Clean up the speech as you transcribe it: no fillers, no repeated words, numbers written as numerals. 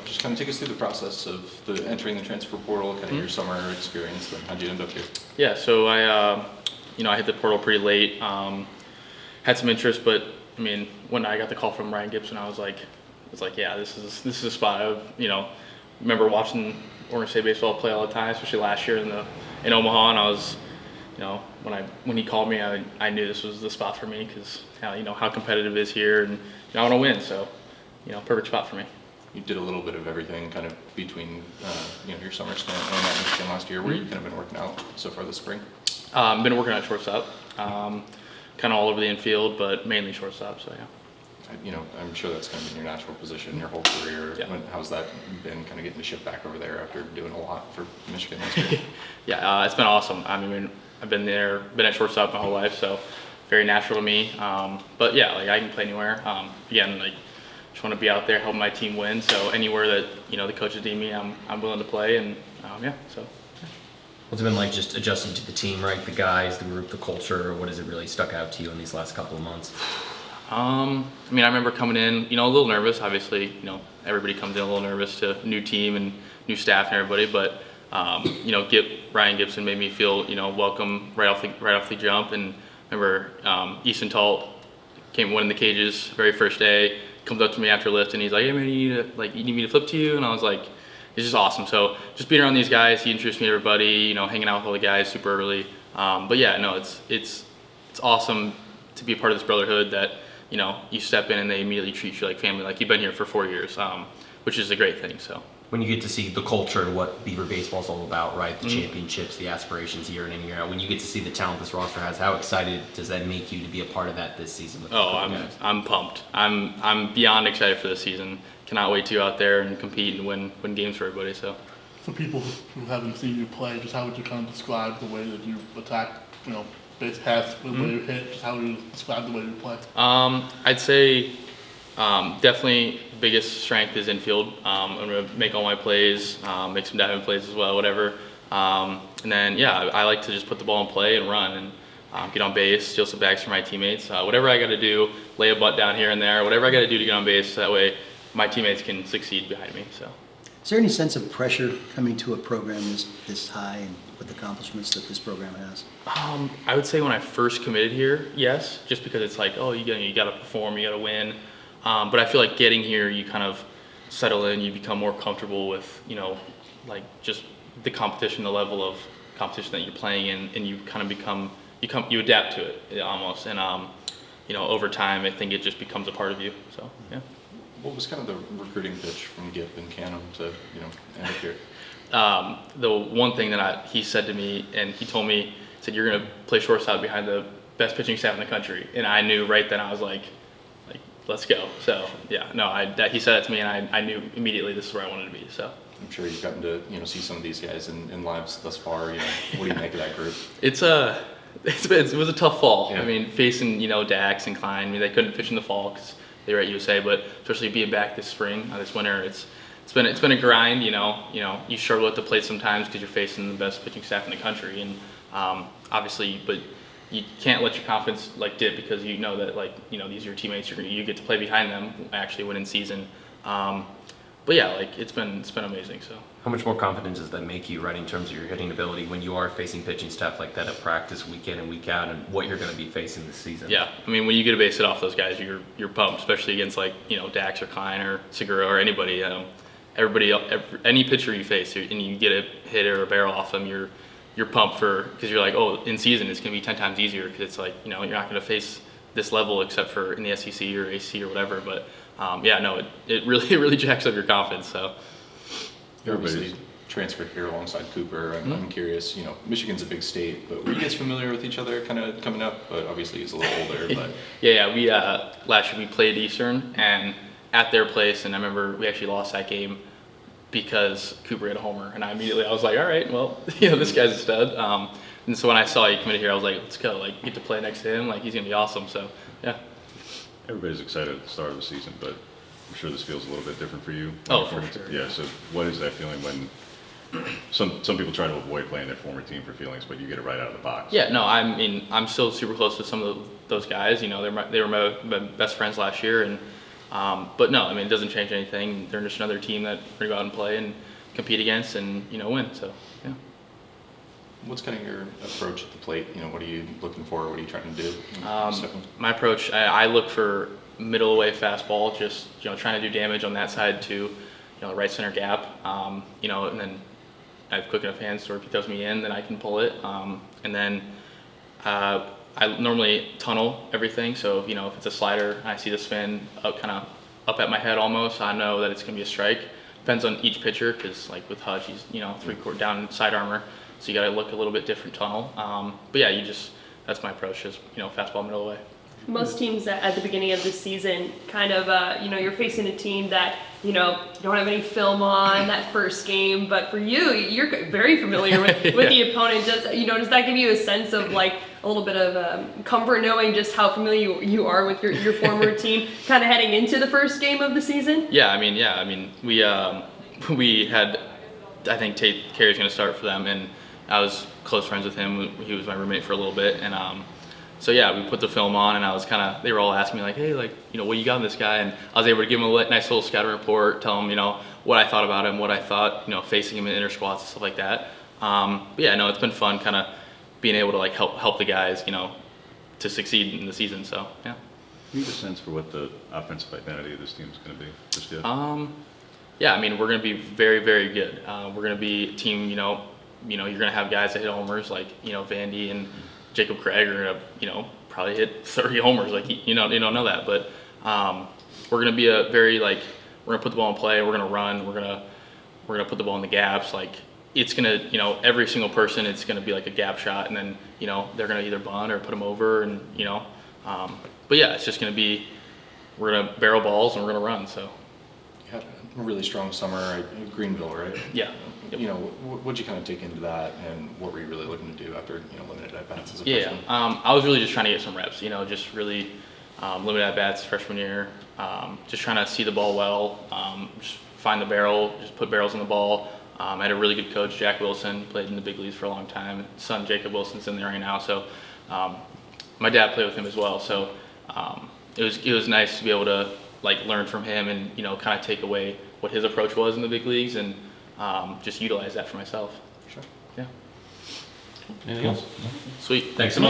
just kind of take us through the process of the entering the transfer portal, kind of your summer experience, and how'd you end up here? Yeah, so I hit the portal pretty late. Had some interest, but I mean, when I got the call from Ryan Gibson, I was like, yeah, this is a spot. Remember watching Oregon State baseball play all the time, especially last year in Omaha, and I was, when he called me, I knew this was the spot for me because how competitive it is here, and I want to win, so perfect spot for me. You did a little bit of everything kind of between your summer stint and at Michigan last year. Where you kind of been working out so far this spring? Been working on shortstop, kind of all over the infield, but mainly shortstop. So yeah. I'm sure that's kind of been your natural position your whole career. Yeah. How's that been, kind of getting to shift back over there after doing a lot for Michigan last year? Yeah, it's been awesome. I mean, I've been at shortstop my whole life, so very natural to me. But yeah, I can play anywhere. Again, just want to be out there helping my team win. So anywhere that the coaches need me, I'm willing to play, and so. What's it been like just adjusting to the team, right? The guys, the group, the culture. What has it really stuck out to you in these last couple of months? I remember coming in, a little nervous. Obviously, everybody comes in a little nervous to new team and new staff and everybody. But Ryan Gibson made me feel welcome right off the jump. And I remember Easton Talt came winning the cages very first day. Comes up to me after lift and he's like, "Hey man, you need me to flip to you?" And I was like, it's just awesome. So just being around these guys, he introduced me to everybody, hanging out with all the guys super early. But yeah, no, it's awesome to be a part of this brotherhood that, you step in and they immediately treat you like family, like you've been here for 4 years, which is a great thing. So when you get to see the culture and what Beaver baseball is all about, right? The championships, the aspirations year in and year out. When you get to see the talent this roster has, how excited does that make you to be a part of that this season? I'm pumped. I'm beyond excited for this season. Cannot wait to go out there and compete and win games for everybody. So, for people who haven't seen you play, just how would you kind of describe the way that you attack, base paths, the way you hit, just how would you describe the way you play? I'd say definitely the biggest strength is infield. I'm going to make all my plays, make some diving plays as well, whatever. And then, I like to just put the ball in play and run and get on base, steal some bags from my teammates. Whatever I got to do, lay a butt down here and there, whatever I got to do to get on base, that way my teammates can succeed behind me. So, is there any sense of pressure coming to a program this high and with the accomplishments that this program has? I would say when I first committed here, yes, just because it's like, oh, you got to perform, you got to win. But I feel like getting here, you kind of settle in, you become more comfortable with, just the competition, the level of competition that you're playing in, and you kind of you adapt to it almost. And, over time, I think it just becomes a part of you. So, yeah. What was kind of the recruiting pitch from Gip and Canham to, end up here? The one thing that he said to me, and he told me, said, "You're going to play shortstop behind the best pitching staff in the country." And I knew right then, I was like, let's go. So yeah, no, he said that to me, and I knew immediately this is where I wanted to be. So I'm sure you've gotten to see some of these guys in lives thus far. What do you make of that group? It was a tough fall. Yeah. I mean, facing Dax and Klein. I mean, they couldn't pitch in the fall because they were at USA, but especially being back this spring, this winter, it's been a grind. You struggle at the plate sometimes because you're facing the best pitching staff in the country, and obviously, but you can't let your confidence dip because these are your teammates. You get to play behind them, actually win in season. But yeah, it's been amazing. So how much more confidence does that make you, right, in terms of your hitting ability when you are facing pitching staff like that at practice week in and week out, and what you're going to be facing this season? Yeah, I mean, when you get a base hit off those guys, you're pumped, especially against Dax or Klein or Segura or anybody. Any pitcher you face and you get a hit or a barrel off them, you're pumped because you're like, oh, in season it's going to be 10 times easier because it's you're not going to face this level except for in the SEC or AC or whatever. But it really jacks up your confidence. So everybody's transferred here alongside Cooper. I'm curious. Michigan's a big state, but were you guys familiar with each other kind of coming up? But obviously he's a little older. But yeah. We last year we played Eastern and at their place, and I remember we actually lost that game because Cooper hit a homer, and I was like, all right, well, this guy's a stud. And so when I saw he committed here, I was like, let's go, get to play next to him, he's gonna be awesome. So yeah. Everybody's excited at the start of the season, but I'm sure this feels a little bit different for you. Oh, for sure. Yeah. So what is that feeling when some people try to avoid playing their former team for feelings, but you get it right out of the box? Yeah. No, I'm still super close with some of those guys. They were my best friends last year, and But no, I mean, it doesn't change anything. They're just another team that we're going to go out and play and compete against and, win. So, yeah. What's kind of your approach at the plate? What are you looking for? What are you trying to do? My approach, I look for middle away fastball, just, trying to do damage on that side to, right center gap, and then I have quick enough hands to where if he throws me in, then I can pull it. And then I normally tunnel everything. So, if it's a slider, and I see the spin kind of up at my head almost, I know that it's going to be a strike. Depends on each pitcher, because like with Hutch, he's, 3/4 down side armor. So you got to look a little bit different tunnel. But yeah, that's my approach, is, fastball middle away. Most teams at the beginning of the season kind of, you're facing a team that, you don't have any film on that first game, but for you, you're very familiar with the opponent. Does that give you a sense of like a little bit of comfort knowing just how familiar you are with your former team kind of heading into the first game of the season? Yeah, I mean, we had, I think Tate Carey's going to start for them, and I was close friends with him. He was my roommate for a little bit, and so yeah, we put the film on, and I was they were all asking me like, hey, like, what you got in this guy? And I was able to give him a nice little scouting report, tell him, what I thought about him, what I thought, facing him in inter squats and stuff like that. But yeah, no, it's been fun kind of being able to like help the guys, to succeed in the season. So yeah. Do you have a sense for what the offensive identity of this team is going to be just yet? Yeah, I mean, we're going to be very, very good. We're going to be a team, you're going to have guys that hit homers like, Vandy and Jacob Craig are gonna, probably hit 30 homers. Like, you don't know that, but we're gonna be a very we're gonna put the ball in play. We're gonna run. We're gonna put the ball in the gaps. Like, it's gonna, every single person, it's gonna be like a gap shot, and then they're gonna either bunt or put them over, and but yeah, it's just gonna be, we're gonna barrel balls and we're gonna run. So You had a really strong summer at Greenville, right? yeah. What'd you kind of take into that, and what were you really looking to do after limited at bats as a Yeah, freshman? I was really just trying to get some reps, just really limited at bats freshman year, just trying to see the ball well, just find the barrel, just put barrels in the ball. I had a really good coach, Jack Wilson, played in the big leagues for a long time. His son Jacob Wilson's in there right now, so my dad played with him as well. So it was nice to be able to learn from him and kind of take away what his approach was in the big leagues and just utilize that for myself. Sure. Yeah. Anything else? Sweet. Thanks so much.